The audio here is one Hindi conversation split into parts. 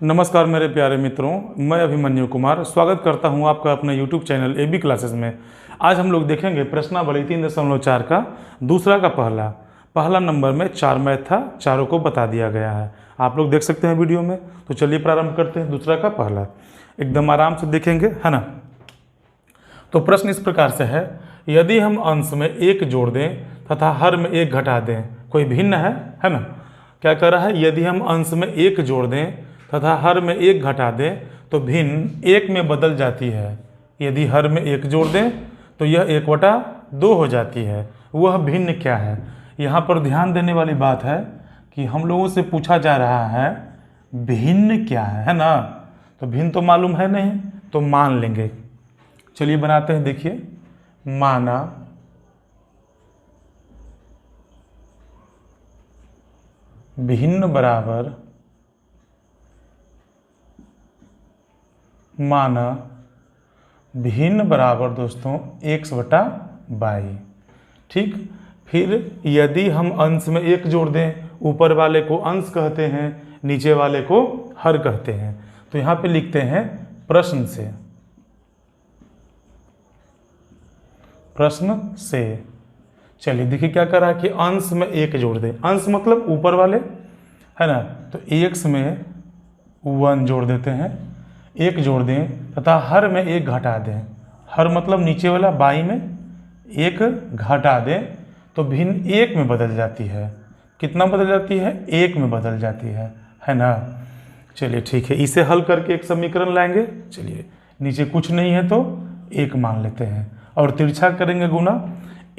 नमस्कार मेरे प्यारे मित्रों, मैं अभिमन्यु कुमार स्वागत करता हूं आपका अपने YouTube चैनल AB क्लासेस में। आज हम लोग देखेंगे प्रश्नावली 3.4 का दूसरा का पहला नंबर में 4 मैथ था, चारों को बता दिया गया है। आप लोग देख सकते हैं वीडियो में। तो चलिए प्रारंभ करते हैं। दूसरा का पहला एकदम आराम से देखेंगे, है ना। तो प्रश्न इस प्रकार से है, यदि हम अंश में 1 जोड़ दें तथा हर में 1 घटा दें, कोई भिन्न है ना। क्या कह रहा है, यदि हम अंश में 1 जोड़ दें तथा हर में 1 घटा दें तो भिन्न 1 में बदल जाती है। यदि हर में 1 जोड़ दें तो यह 1/2 हो जाती है। वह भिन्न क्या है। यहाँ पर ध्यान देने वाली बात है कि हम लोगों से पूछा जा रहा है भिन्न क्या है ना। तो भिन्न तो मालूम है नहीं, तो मान लेंगे। चलिए बनाते हैं। देखिए, माना भिन्न बराबर माना भिन्न बराबर दोस्तों x/y। ठीक। फिर यदि हम अंश में 1 जोड़ दें, ऊपर वाले को अंश कहते हैं, नीचे वाले को हर कहते हैं। तो यहाँ पे लिखते हैं प्रश्न से। चलिए देखिए क्या कर रहा है कि अंश में 1 जोड़ दें। अंश मतलब ऊपर वाले, है ना। तो x में 1 जोड़ देते हैं, 1 जोड़ दें तथा हर में 1 घटा दें। हर मतलब नीचे वाला, बाई में 1 घटा दें तो भिन्न 1 में बदल जाती है। कितना बदल जाती है? 1 में बदल जाती है ना। चलिए ठीक है, इसे हल करके एक समीकरण लाएंगे। चलिए, नीचे कुछ नहीं है तो 1 मान लेते हैं और तिरछा करेंगे गुना।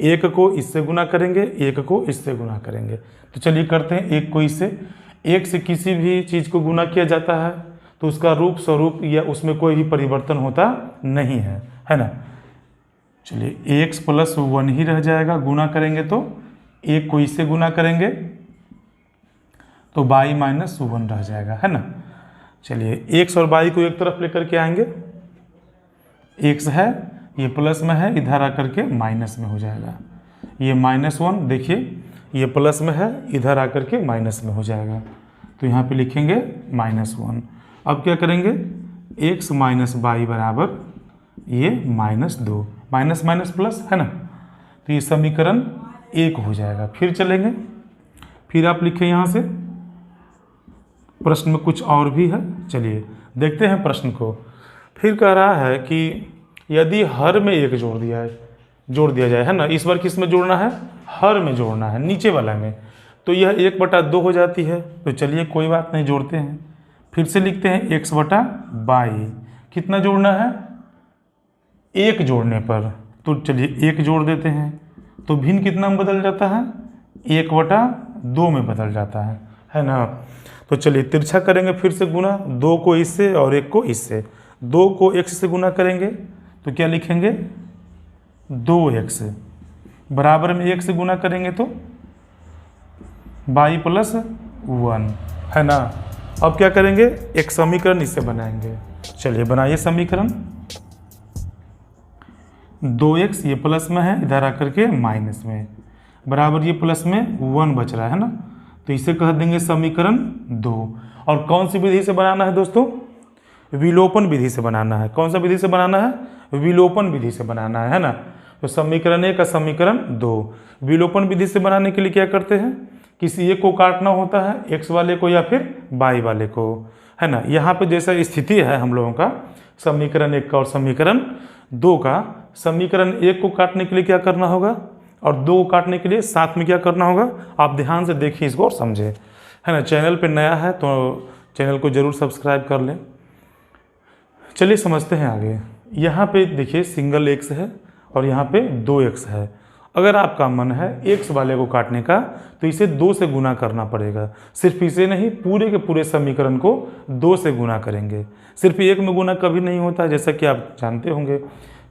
1 को इससे गुना करेंगे, 1 को इससे गुना करेंगे। तो चलिए करते हैं। 1 को इससे, 1 से किसी भी चीज़ को गुना किया जाता है तो उसका रूप स्वरूप या उसमें कोई भी परिवर्तन होता नहीं है ना। चलिए x + 1 ही रह जाएगा। गुना करेंगे तो 1 को इससे गुना करेंगे तो y - 1 रह जाएगा, है ना। चलिए x और y को एक तरफ लेकर के आएंगे। x है, ये प्लस में है, इधर आकर के माइनस में हो जाएगा। ये -1, देखिए ये प्लस में है, इधर आकर के माइनस में हो जाएगा। तो यहाँ पे लिखेंगे -1। अब क्या करेंगे, x - y बराबर ये -2, माइनस माइनस प्लस, है ना। तो ये समीकरण 1 हो जाएगा। फिर चलेंगे, फिर आप लिखें यहाँ से। प्रश्न में कुछ और भी है, चलिए देखते हैं प्रश्न को। फिर कह रहा है कि यदि हर में 1 जोड़ दिया जाए, है ना। इस बार किस में जोड़ना है? हर में जोड़ना है, नीचे वाला में। तो यह 1/2 हो जाती है। तो चलिए कोई बात नहीं, जोड़ते हैं। फिर से लिखते हैं x/y। कितना जोड़ना है? 1 जोड़ने पर। तो चलिए 1 जोड़ देते हैं तो भिन्न कितना में बदल जाता है? 1/2 में बदल जाता है ना। तो चलिए तिरछा करेंगे, फिर से गुना। 2 को इससे और 1 को इससे। 2 को x से गुना करेंगे तो क्या लिखेंगे? 2x बराबर में 1 से गुना करेंगे तो y + 1, है ना। अब क्या करेंगे, एक समीकरण इससे बनाएंगे। चलिए बनाइए समीकरण। 2x ये प्लस में है, इधर आकर के माइनस में, बराबर ये प्लस में 1 बच रहा है ना। तो इसे कह देंगे समीकरण 2। और कौन सी विधि से बनाना है दोस्तों? विलोपन विधि से बनाना है। कौन सा विधि से बनाना है? विलोपन विधि से बनाना है ना। तो समीकरण 1 का समीकरण 2। विलोपन विधि से बनाने के लिए क्या करते हैं, किसी एक को काटना होता है, x वाले को या फिर y वाले को, है ना। यहाँ पे जैसा स्थिति है हम लोगों का समीकरण 1 का और समीकरण 2 का, समीकरण 1 को काटने के लिए क्या करना होगा और 2 को काटने के लिए साथ में क्या करना होगा। आप ध्यान से देखिए इसको और समझें, है ना। चैनल पे नया है तो चैनल को ज़रूर सब्सक्राइब कर लें। चलिए समझते हैं आगे। यहाँ पे देखिए सिंगल x है और यहाँ पे 2x है। अगर आपका मन है x वाले को काटने का तो इसे 2 से गुना करना पड़ेगा। सिर्फ इसे नहीं, पूरे के पूरे समीकरण को 2 से गुना करेंगे। सिर्फ 1 में गुना कभी नहीं होता, जैसा कि आप जानते होंगे।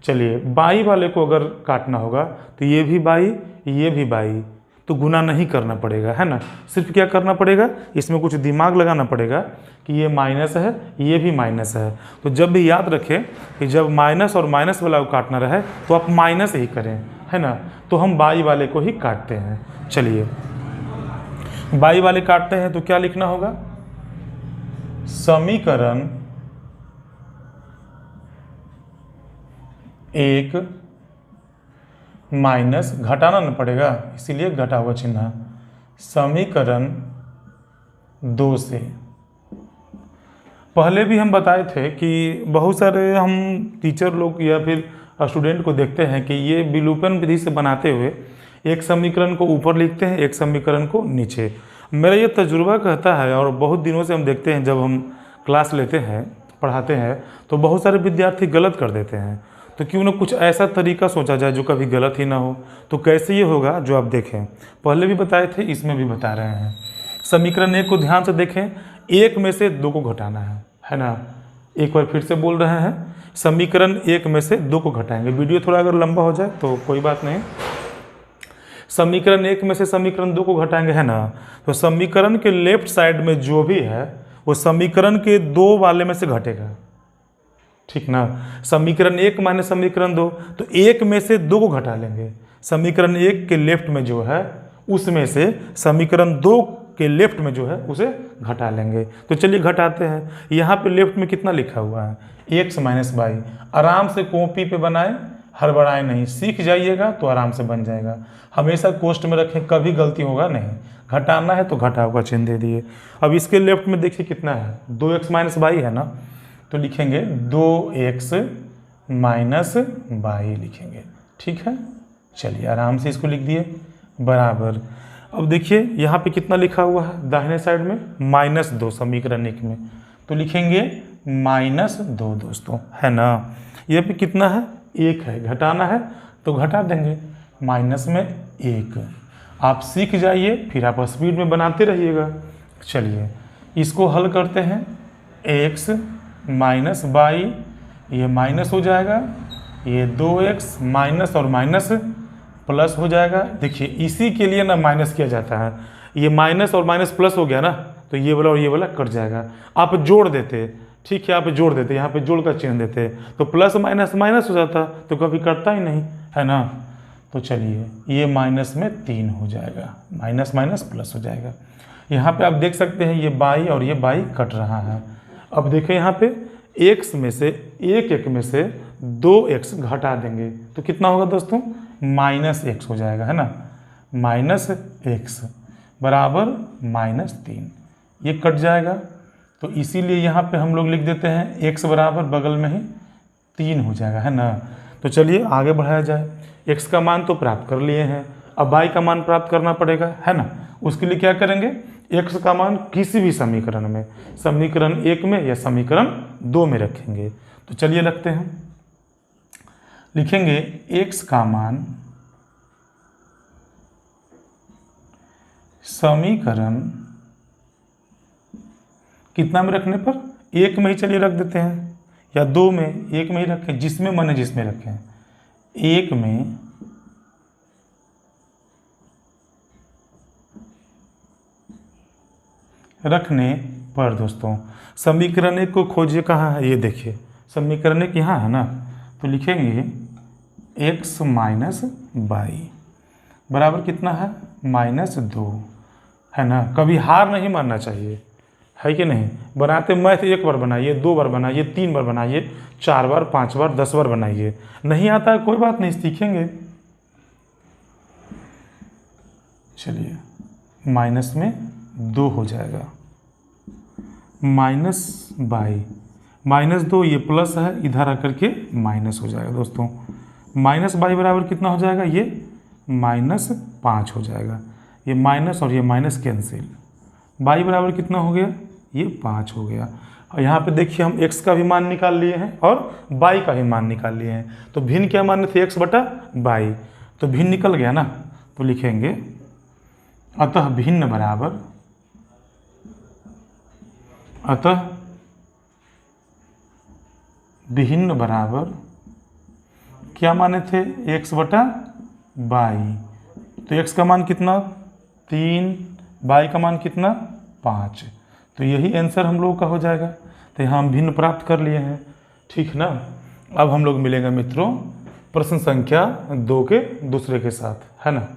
चलिए y वाले को अगर काटना होगा तो ये भी y, ये भी y, तो गुना नहीं करना पड़ेगा, है ना। सिर्फ क्या करना पड़ेगा, इसमें कुछ दिमाग लगाना पड़ेगा कि ये माइनस है, ये भी माइनस है। तो जब भी याद रखें कि जब माइनस और माइनस वाला को काटना रहे तो आप माइनस ही करें, है ना। तो हम y वाले को ही काटते हैं। चलिए y वाले काटते हैं तो क्या लिखना होगा, समीकरण 1 माइनस, घटाना न पड़ेगा इसीलिए घटा हुआ चिन्ह, समीकरण 2 से। पहले भी हम बताए थे कि बहुत सारे हम टीचर लोग या फिर स्टूडेंट को देखते हैं कि ये विलोपन विधि से बनाते हुए एक समीकरण को ऊपर लिखते हैं, एक समीकरण को नीचे। मेरा ये तजुर्बा कहता है और बहुत दिनों से हम देखते हैं, जब हम क्लास लेते हैं पढ़ाते हैं तो बहुत सारे विद्यार्थी गलत कर देते हैं। तो क्यों ना कुछ ऐसा तरीका सोचा जाए जो कभी गलत ही ना हो। तो कैसे ये होगा जो आप देखें, पहले भी बताए थे, इसमें भी बता रहे हैं। समीकरण 1 को ध्यान से देखें, 1 में से 2 को घटाना है ना। एक बार फिर से बोल रहे हैं, समीकरण 1 में से 2 को घटाएंगे। वीडियो थोड़ा अगर लंबा हो जाए तो कोई बात नहीं। समीकरण 1 में से समीकरण 2 को घटाएंगे, है ना। तो समीकरण के लेफ्ट साइड में जो भी है वो समीकरण के 2 वाले में से घटेगा, ठीक ना। समीकरण 1 माइनस समीकरण 2, तो 1 में से 2 को घटा लेंगे। समीकरण 1 के लेफ्ट में जो है उसमें से समीकरण 2 के लेफ्ट में जो है उसे घटा लेंगे। तो चलिए घटाते हैं। यहाँ पे लेफ्ट में कितना लिखा हुआ है, x माइनस वाई। आराम से कॉपी पे बनाएं, हड़बड़ाएं नहीं, सीख जाइएगा तो आराम से बन जाएगा। हमेशा कोष्ठ में रखें, कभी गलती होगा नहीं। घटाना है तो घटा हुआ चिन्ह दे दिए। अब इसके लेफ्ट में देखिए कितना है, 2x माइनस वाई है ना, तो लिखेंगे 2x माइनस वाई लिखेंगे, ठीक है। चलिए आराम से इसको लिख दिए, बराबर। अब देखिए यहाँ पे कितना लिखा हुआ है दाहिने साइड में, -2 समीकरण 1 में, तो लिखेंगे -2 दोस्तों, है ना। ये पे कितना है, 1 है, घटाना है तो घटा देंगे, माइनस में 1। आप सीख जाइए, फिर आप स्पीड में बनाते रहिएगा। चलिए इसको हल करते हैं, x माइनस वाई, ये माइनस हो जाएगा, ये 2x माइनस और माइनस प्लस हो जाएगा। देखिए इसी के लिए ना माइनस किया जाता है, ये माइनस और माइनस प्लस हो गया ना, तो ये वाला और ये वाला कट जाएगा। आप जोड़ देते, ठीक है, आप जोड़ देते, यहाँ पे जोड़ का चिन्ह देते तो प्लस माइनस माइनस हो जाता, तो कभी कटता ही नहीं, है ना। तो चलिए ये माइनस में 3 हो जाएगा, माइनस माइनस प्लस हो जाएगा। यहाँ पे आप देख सकते हैं ये बाई और ये बाई कट रहा है। अब देखिए यहाँ पे x में से 1 में से 2x घटा देंगे तो कितना होगा दोस्तों, -x हो जाएगा, है ना। -x बराबर -3, ये कट जाएगा। तो इसीलिए यहाँ पे हम लोग लिख देते हैं x बराबर बगल में ही 3 हो जाएगा, है ना। तो चलिए आगे बढ़ाया जाए। x का मान तो प्राप्त कर लिए हैं, अब y का मान प्राप्त करना पड़ेगा, है ना। उसके लिए क्या करेंगे, x का मान किसी भी समीकरण में, समीकरण 1 में या समीकरण 2 में रखेंगे। तो चलिए रखते हैं, लिखेंगे x का मान समीकरण कितना में रखने पर, 1 में ही चलिए रख देते हैं, या 2 में, 1 में ही रखें, जिसमें मन है जिसमें रखें। 1 में रखने पर दोस्तों समीकरण 1 को खोजिए, कहाँ है, ये देखिए समीकरण 1 यहाँ है ना, तो लिखेंगे x माइनस वाई बराबर कितना है, -2, है ना। कभी हार नहीं मानना चाहिए, है कि नहीं। बनाते मैथ 1 बार बनाइए, 2 बार बनाइए, 3 बार बनाइए, 4 बार, 5 बार, 10 बार बनाइए। नहीं आता है कोई बात नहीं, सीखेंगे। चलिए माइनस में 2 हो जाएगा, -2, -2 ये प्लस है, इधर आकर के माइनस हो जाएगा दोस्तों। -y बराबर कितना हो जाएगा, ये -5 हो जाएगा। ये माइनस और ये माइनस कैंसिल, y बराबर कितना हो गया, ये 5 हो गया। और यहाँ पे देखिए हम x का भी मान निकाल लिए हैं और y का भी मान निकाल लिए हैं। तो भिन्न क्या मान थे, x बटा y, तो भिन्न निकल गया ना। तो लिखेंगे अतः भिन्न बराबर, अतः भिन्न बराबर क्या माने थे, x बटा y। तो x का मान कितना 3, y का मान कितना 5, तो यही आंसर हम लोगों का हो जाएगा। तो यहाँ हम भिन्न प्राप्त कर लिए हैं, ठीक ना। अब हम लोग मिलेंगे मित्रों प्रश्न संख्या 2 के दूसरे के साथ, है ना।